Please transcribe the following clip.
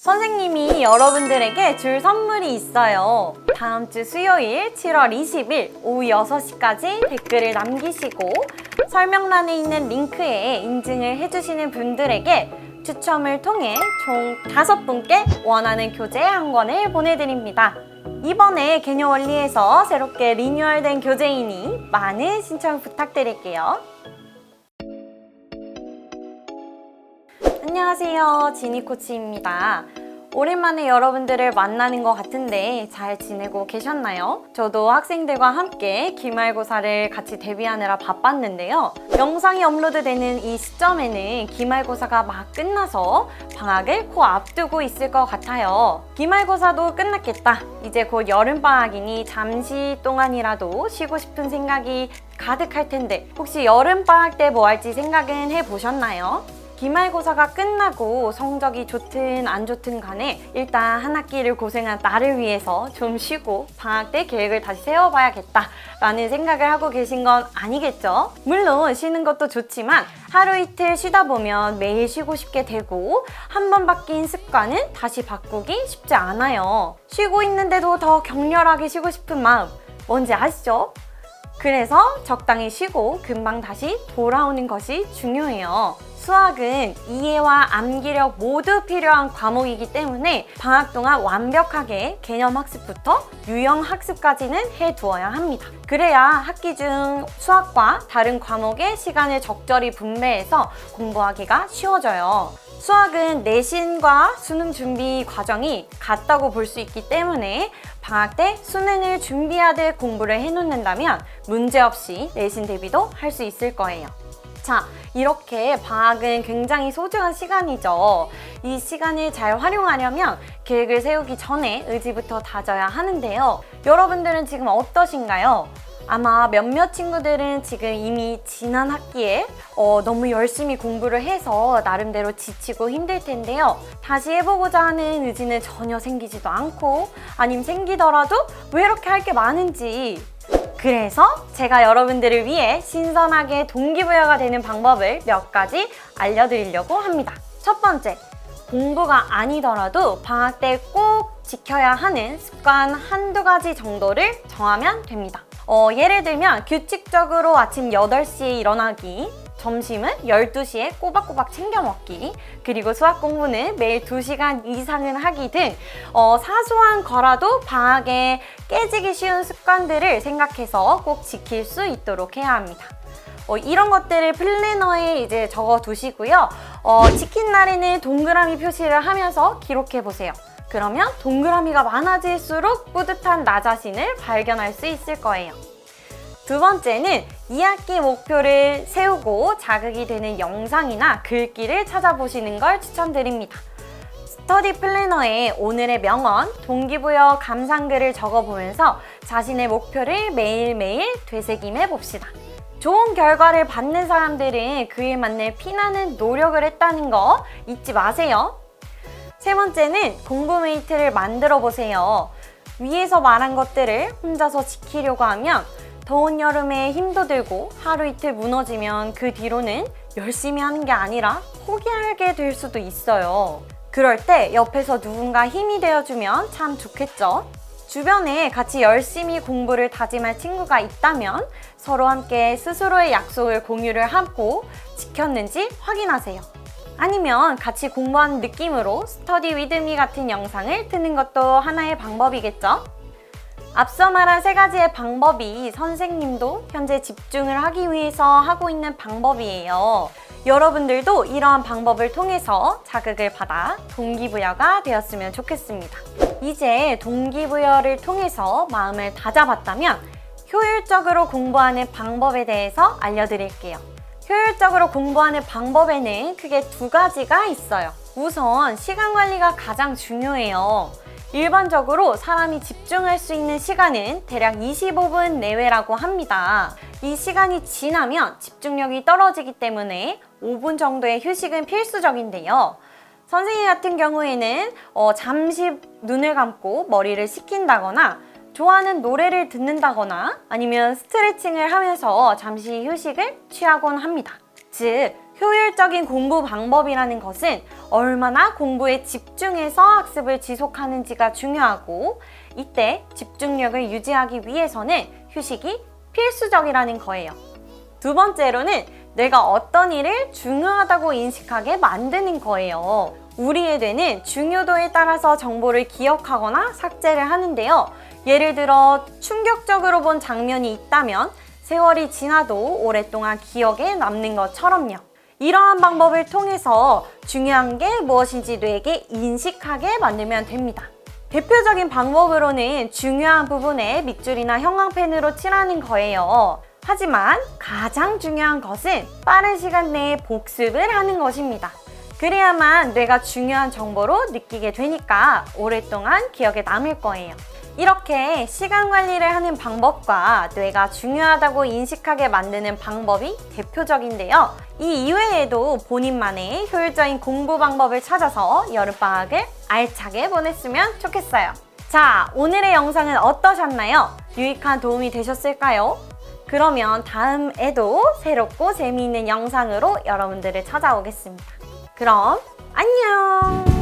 선생님이 여러분들에게 줄 선물이 있어요. 다음 주 수요일 7월 20일 오후 6시까지 댓글을 남기시고 설명란에 있는 링크에 인증을 해주시는 분들에게 추첨을 통해 총 5분께 원하는 교재 한 권을 보내드립니다. 이번에 개념 원리에서 새롭게 리뉴얼된 교재이니 많은 신청 부탁드릴게요. 안녕하세요, 지니 코치입니다. 오랜만에 여러분들을 만나는 것 같은데 잘 지내고 계셨나요? 저도 학생들과 함께 기말고사를 같이 대비하느라 바빴는데요. 영상이 업로드되는 이 시점에는 기말고사가 막 끝나서 방학을 코앞두고 있을 것 같아요. 기말고사도 끝났겠다. 이제 곧 여름방학이니 잠시 동안이라도 쉬고 싶은 생각이 가득할 텐데 혹시 여름방학 때 뭐 할지 생각은 해보셨나요? 기말고사가 끝나고 성적이 좋든 안 좋든 간에 일단 한 학기를 고생한 나를 위해서 좀 쉬고 방학 때 계획을 다시 세워봐야겠다 라는 생각을 하고 계신 건 아니겠죠? 물론 쉬는 것도 좋지만 하루 이틀 쉬다 보면 매일 쉬고 싶게 되고 한 번 바뀐 습관은 다시 바꾸기 쉽지 않아요. 쉬고 있는데도 더 격렬하게 쉬고 싶은 마음 뭔지 아시죠? 그래서 적당히 쉬고 금방 다시 돌아오는 것이 중요해요. 수학은 이해와 암기력 모두 필요한 과목이기 때문에 방학 동안 완벽하게 개념 학습부터 유형 학습까지는 해두어야 합니다. 그래야 학기 중 수학과 다른 과목의 시간을 적절히 분배해서 공부하기가 쉬워져요. 수학은 내신과 수능 준비 과정이 같다고 볼 수 있기 때문에 방학 때 수능을 준비하듯 공부를 해놓는다면 문제없이 내신 대비도 할 수 있을 거예요. 자, 이렇게 방학은 굉장히 소중한 시간이죠. 이 시간을 잘 활용하려면 계획을 세우기 전에 의지부터 다져야 하는데요. 여러분들은 지금 어떠신가요? 아마 몇몇 친구들은 지금 이미 지난 학기에 너무 열심히 공부를 해서 나름대로 지치고 힘들 텐데요. 다시 해보고자 하는 의지는 전혀 생기지도 않고 아니면 생기더라도 왜 이렇게 할 게 많은지 그래서 제가 여러분들을 위해 신선하게 동기부여가 되는 방법을 몇 가지 알려드리려고 합니다. 첫 번째, 공부가 아니더라도 방학 때 꼭 지켜야 하는 습관 한두 가지 정도를 정하면 됩니다. 예를 들면 규칙적으로 아침 8시에 일어나기, 점심은 12시에 꼬박꼬박 챙겨 먹기, 그리고 수학 공부는 매일 2시간 이상은 하기 등 사소한 거라도 방학에 깨지기 쉬운 습관들을 생각해서 꼭 지킬 수 있도록 해야 합니다. 이런 것들을 플래너에 이제 적어 두시고요. 지킨 날에는 동그라미 표시를 하면서 기록해 보세요. 그러면 동그라미가 많아질수록 뿌듯한 나 자신을 발견할 수 있을 거예요. 두 번째는 2학기 목표를 세우고 자극이 되는 영상이나 글귀를 찾아보시는 걸 추천드립니다. 스터디 플래너에 오늘의 명언, 동기부여 감상글을 적어보면서 자신의 목표를 매일매일 되새김해 봅시다. 좋은 결과를 받는 사람들은 그에 맞는 피나는 노력을 했다는 거 잊지 마세요. 세 번째는 공부 메이트를 만들어 보세요. 위에서 말한 것들을 혼자서 지키려고 하면 더운 여름에 힘도 들고 하루 이틀 무너지면 그 뒤로는 열심히 하는 게 아니라 포기하게 될 수도 있어요. 그럴 때 옆에서 누군가 힘이 되어주면 참 좋겠죠? 주변에 같이 열심히 공부를 다짐할 친구가 있다면 서로 함께 스스로의 약속을 공유를 하고 지켰는지 확인하세요. 아니면 같이 공부하는 느낌으로 스터디 위드미 같은 영상을 트는 것도 하나의 방법이겠죠? 앞서 말한 3가지의 방법이 선생님도 현재 집중을 하기 위해서 하고 있는 방법이에요. 여러분들도 이러한 방법을 통해서 자극을 받아 동기부여가 되었으면 좋겠습니다. 이제 동기부여를 통해서 마음을 다잡았다면 효율적으로 공부하는 방법에 대해서 알려드릴게요. 효율적으로 공부하는 방법에는 크게 2가지가 있어요. 우선 시간 관리가 가장 중요해요. 일반적으로 사람이 집중할 수 있는 시간은 대략 25분 내외라고 합니다. 이 시간이 지나면 집중력이 떨어지기 때문에 5분 정도의 휴식은 필수적인데요. 선생님 같은 경우에는 잠시 눈을 감고 머리를 식힌다거나 좋아하는 노래를 듣는다거나 아니면 스트레칭을 하면서 잠시 휴식을 취하곤 합니다. 즉, 효율적인 공부 방법이라는 것은 얼마나 공부에 집중해서 학습을 지속하는지가 중요하고, 이때 집중력을 유지하기 위해서는 휴식이 필수적이라는 거예요. 두 번째로는 내가 어떤 일을 중요하다고 인식하게 만드는 거예요. 우리의 뇌는 중요도에 따라서 정보를 기억하거나 삭제를 하는데요. 예를 들어 충격적으로 본 장면이 있다면 세월이 지나도 오랫동안 기억에 남는 것처럼요. 이러한 방법을 통해서 중요한 게 무엇인지 뇌에게 인식하게 만들면 됩니다. 대표적인 방법으로는 중요한 부분에 밑줄이나 형광펜으로 칠하는 거예요. 하지만 가장 중요한 것은 빠른 시간 내에 복습을 하는 것입니다. 그래야만 뇌가 중요한 정보로 느끼게 되니까 오랫동안 기억에 남을 거예요. 이렇게 시간 관리를 하는 방법과 뇌가 중요하다고 인식하게 만드는 방법이 대표적인데요. 이 이외에도 본인만의 효율적인 공부 방법을 찾아서 여름방학을 알차게 보냈으면 좋겠어요. 자, 오늘의 영상은 어떠셨나요? 유익한 도움이 되셨을까요? 그러면 다음에도 새롭고 재미있는 영상으로 여러분들을 찾아오겠습니다. 그럼 안녕!